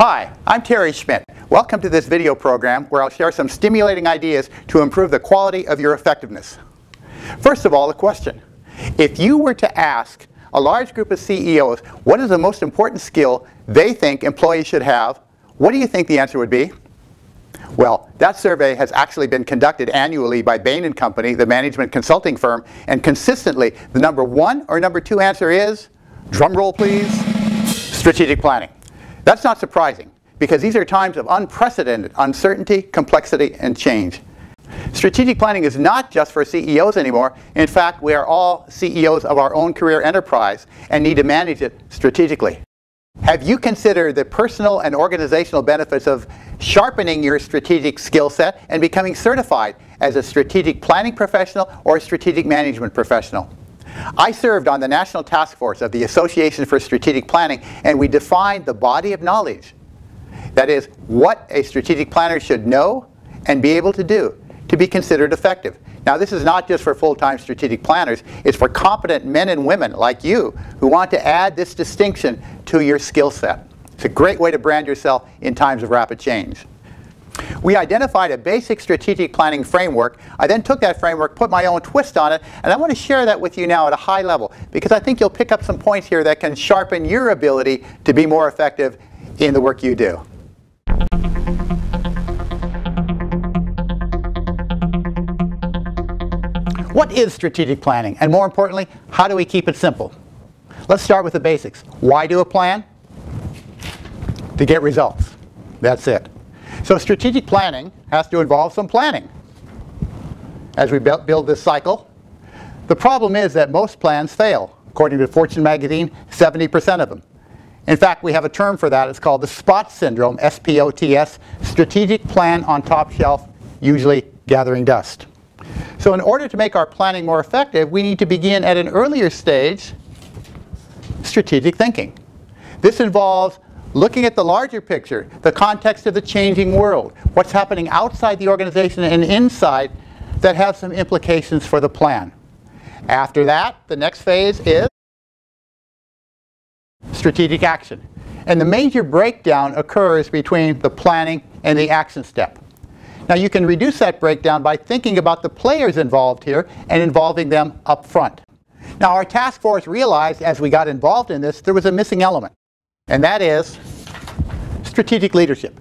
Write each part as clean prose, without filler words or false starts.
Hi, I'm Terry Schmidt. Welcome to this video program where I'll share some stimulating ideas to improve the quality of your effectiveness. First of all, the question. If you were to ask a large group of CEOs what is the most important skill they think employees should have, what do you think the answer would be? Well, that survey has actually been conducted annually by Bain & Company, the management consulting firm, and consistently the number one or number two answer is, drum roll please, strategic planning. That's not surprising, because these are times of unprecedented uncertainty, complexity, and change. Strategic planning is not just for CEOs anymore. In fact, we are all CEOs of our own career enterprise and need to manage it strategically. Have you considered the personal and organizational benefits of sharpening your strategic skill set and becoming certified as a strategic planning professional or a strategic management professional? I served on the National Task Force of the Association for Strategic Planning, and we defined the body of knowledge. That is, what a strategic planner should know and be able to do to be considered effective. Now, this is not just for full-time strategic planners. It's for competent men and women like you who want to add this distinction to your skill set. It's a great way to brand yourself in times of rapid change. We identified a basic strategic planning framework. I then took that framework, put my own twist on it, and I want to share that with you now at a high level, because I think you'll pick up some points here that can sharpen your ability to be more effective in the work you do. What is strategic planning? And more importantly, how do we keep it simple? Let's start with the basics. Why do a plan? To get results. That's it. So strategic planning has to involve some planning as we build this cycle. The problem is that most plans fail. According to Fortune magazine, 70% of them. In fact, we have a term for that. It's called the SPOT syndrome, S-P-O-T-S, strategic plan on top shelf, usually gathering dust. So in order to make our planning more effective, we need to begin at an earlier stage, strategic thinking. This involves looking at the larger picture, the context of the changing world, what's happening outside the organization and inside that have some implications for the plan. After that, the next phase is strategic action. And the major breakdown occurs between the planning and the action step. Now, you can reduce that breakdown by thinking about the players involved here and involving them up front. Now, our task force realized as we got involved in this, there was a missing element, and that is strategic leadership.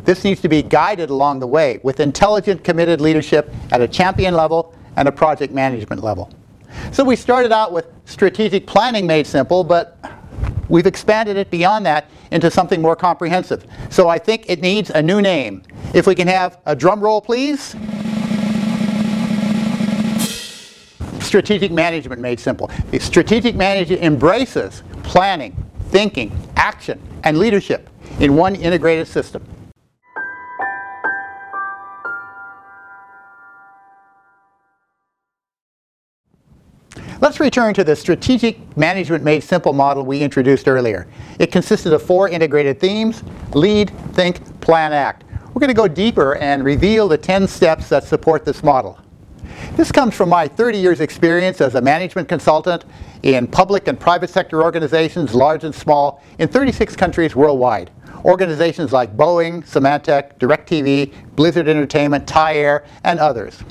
This needs to be guided along the way with intelligent, committed leadership at a champion level and a project management level. So we started out with strategic planning made simple, but we've expanded it beyond that into something more comprehensive. So I think it needs a new name. If we can have a drum roll, please. Strategic management made simple. The strategic management embraces planning, thinking, action, and leadership in one integrated system. Let's return to the strategic management made simple model we introduced earlier. It consisted of 4 integrated themes: lead, think, plan, act. We're going to go deeper and reveal the 10 steps that support this model. This comes from my 30 years experience as a management consultant in public and private sector organizations, large and small, in 36 countries worldwide. Organizations like Boeing, Symantec, DirecTV, Blizzard Entertainment, Thai Air, and others.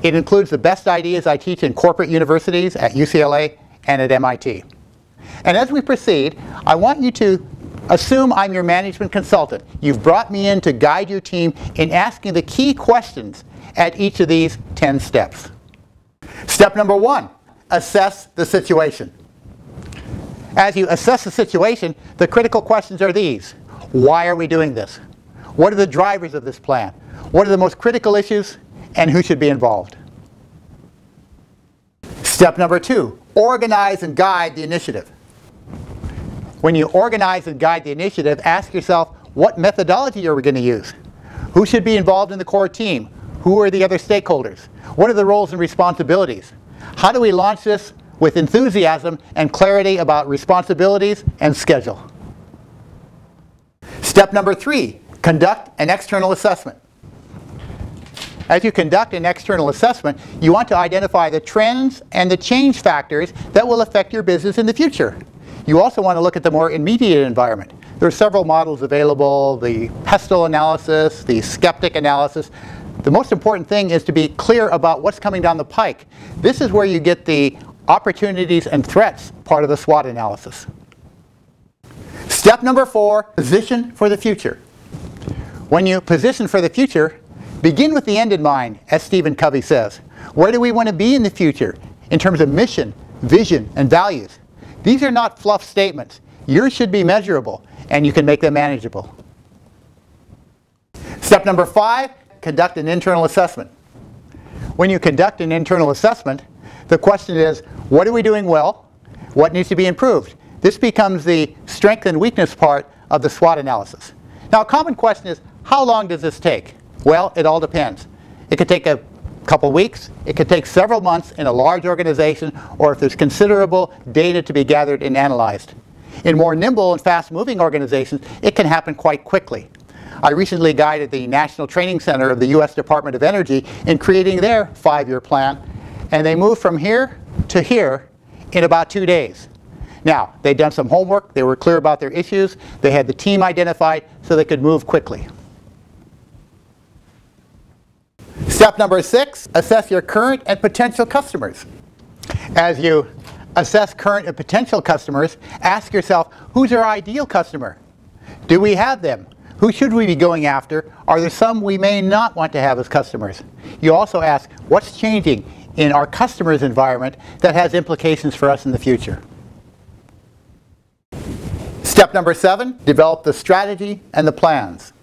It includes the best ideas I teach in corporate universities at UCLA and at MIT. And as we proceed, I want you to assume I'm your management consultant. You've brought me in to guide your team in asking the key questions at each of these 10 steps. Step number 1, assess the situation. As you assess the situation, the critical questions are these. Why are we doing this? What are the drivers of this plan? What are the most critical issues? And who should be involved? Step number 2, organize and guide the initiative. When you organize and guide the initiative, ask yourself, what methodology are we going to use? Who should be involved in the core team? Who are the other stakeholders? What are the roles and responsibilities? How do we launch this with enthusiasm and clarity about responsibilities and schedule? Step number 3, conduct an external assessment. As you conduct an external assessment, you want to identify the trends and the change factors that will affect your business in the future. You also want to look at the more immediate environment. There are several models available, the pestle analysis, the skeptic analysis. The most important thing is to be clear about what's coming down the pike. This is where you get the opportunities and threats part of the SWOT analysis. Step number 4, position for the future. When you position for the future, begin with the end in mind, as Stephen Covey says. Where do we want to be in the future in terms of mission, vision, and values? These are not fluff statements. Yours should be measurable, and you can make them manageable. Step number 5, conduct an internal assessment. When you conduct an internal assessment, the question is, what are we doing well? What needs to be improved? This becomes the strength and weakness part of the SWOT analysis. Now, a common question is, how long does this take? Well, it all depends. It could take a couple weeks, it could take several months in a large organization, or if there's considerable data to be gathered and analyzed. In more nimble and fast-moving organizations, it can happen quite quickly. I recently guided the National Training Center of the U.S. Department of Energy in creating their 5-year plan, and they moved from here to here in about 2 days. Now, they'd done some homework, they were clear about their issues, they had the team identified so they could move quickly. Step number 6, assess your current and potential customers. As you assess current and potential customers, ask yourself, who's our ideal customer? Do we have them? Who should we be going after? Are there some we may not want to have as customers? You also ask, what's changing in our customer's environment that has implications for us in the future? Step number 7, develop the strategy and the plans.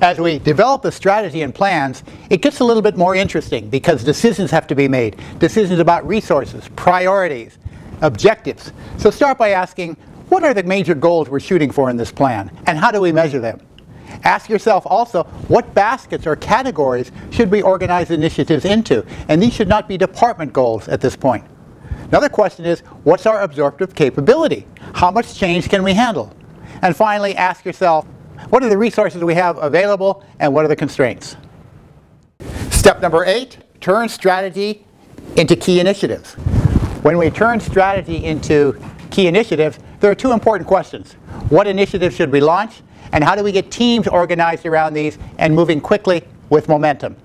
As we develop the strategy and plans, it gets a little bit more interesting because decisions have to be made. Decisions about resources, priorities, objectives. So start by asking, what are the major goals we're shooting for in this plan, and how do we measure them? Ask yourself also, what baskets or categories should we organize initiatives into? And these should not be department goals at this point. Another question is, what's our absorptive capability? How much change can we handle? And finally, ask yourself, what are the resources we have available, and what are the constraints? Step number 8, turn strategy into key initiatives. When we turn strategy into key initiatives, there are 2 important questions. What initiatives should we launch, and how do we get teams organized around these and moving quickly with momentum?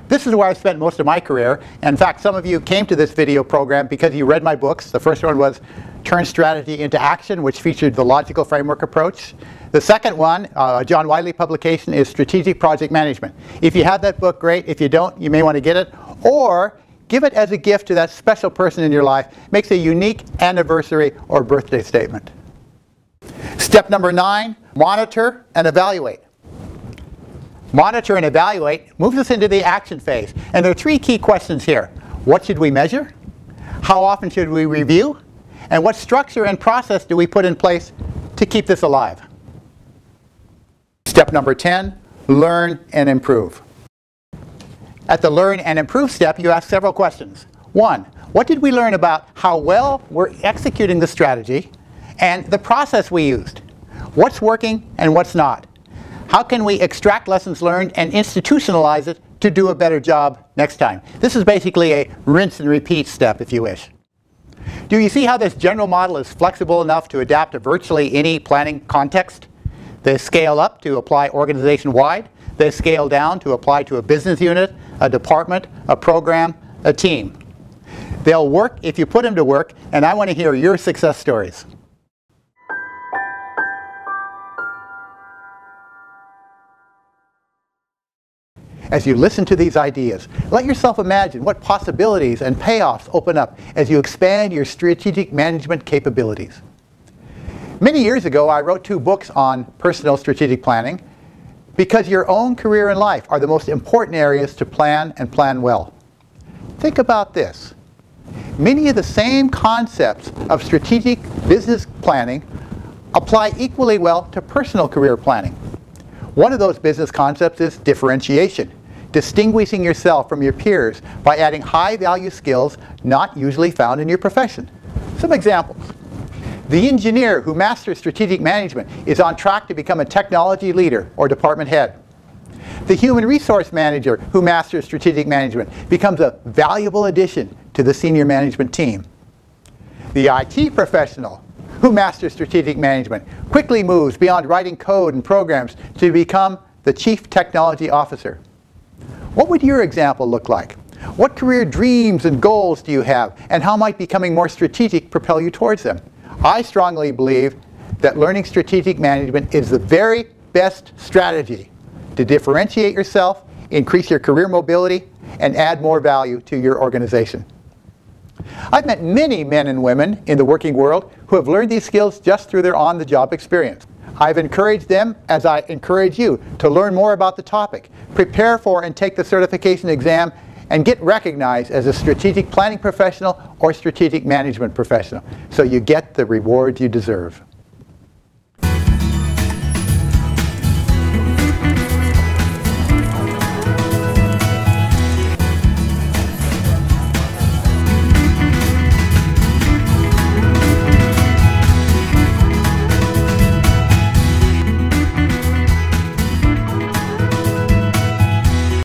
This is where I've spent most of my career. In fact, some of you came to this video program because you read my books. The first one was Turn Strategy into Action, which featured the logical framework approach. The second one, John Wiley publication, is Strategic Project Management. If you have that book, great. If you don't, you may want to get it. Or give it as a gift to that special person in your life. Makes a unique anniversary or birthday statement. Step number 9, monitor and evaluate. Monitor and evaluate moves us into the action phase. And there are 3 key questions here. What should we measure? How often should we review? And what structure and process do we put in place to keep this alive? Step number 10, learn and improve. At the learn and improve step, you ask several questions. 1, what did we learn about how well we're executing the strategy and the process we used? What's working and what's not? How can we extract lessons learned and institutionalize it to do a better job next time? This is basically a rinse and repeat step, if you wish. Do you see how this general model is flexible enough to adapt to virtually any planning context? They scale up to apply organization-wide. They scale down to apply to a business unit, a department, a program, a team. They'll work if you put them to work, and I want to hear your success stories. As you listen to these ideas, let yourself imagine what possibilities and payoffs open up as you expand your strategic management capabilities. Many years ago, I wrote 2 books on personal strategic planning because your own career and life are the most important areas to plan and plan well. Think about this. Many of the same concepts of strategic business planning apply equally well to personal career planning. One of those business concepts is differentiation, distinguishing yourself from your peers by adding high-value skills not usually found in your profession. Some examples. The engineer who masters strategic management is on track to become a technology leader or department head. The human resource manager who masters strategic management becomes a valuable addition to the senior management team. The IT professional who masters strategic management quickly moves beyond writing code and programs to become the Chief Technology Officer. What would your example look like? What career dreams and goals do you have, and how might becoming more strategic propel you towards them? I strongly believe that learning strategic management is the very best strategy to differentiate yourself, increase your career mobility, and add more value to your organization. I've met many men and women in the working world who have learned these skills just through their on-the-job experience. I've encouraged them, as I encourage you, to learn more about the topic, prepare for and take the certification exam, and get recognized as a strategic planning professional or strategic management professional, so you get the rewards you deserve.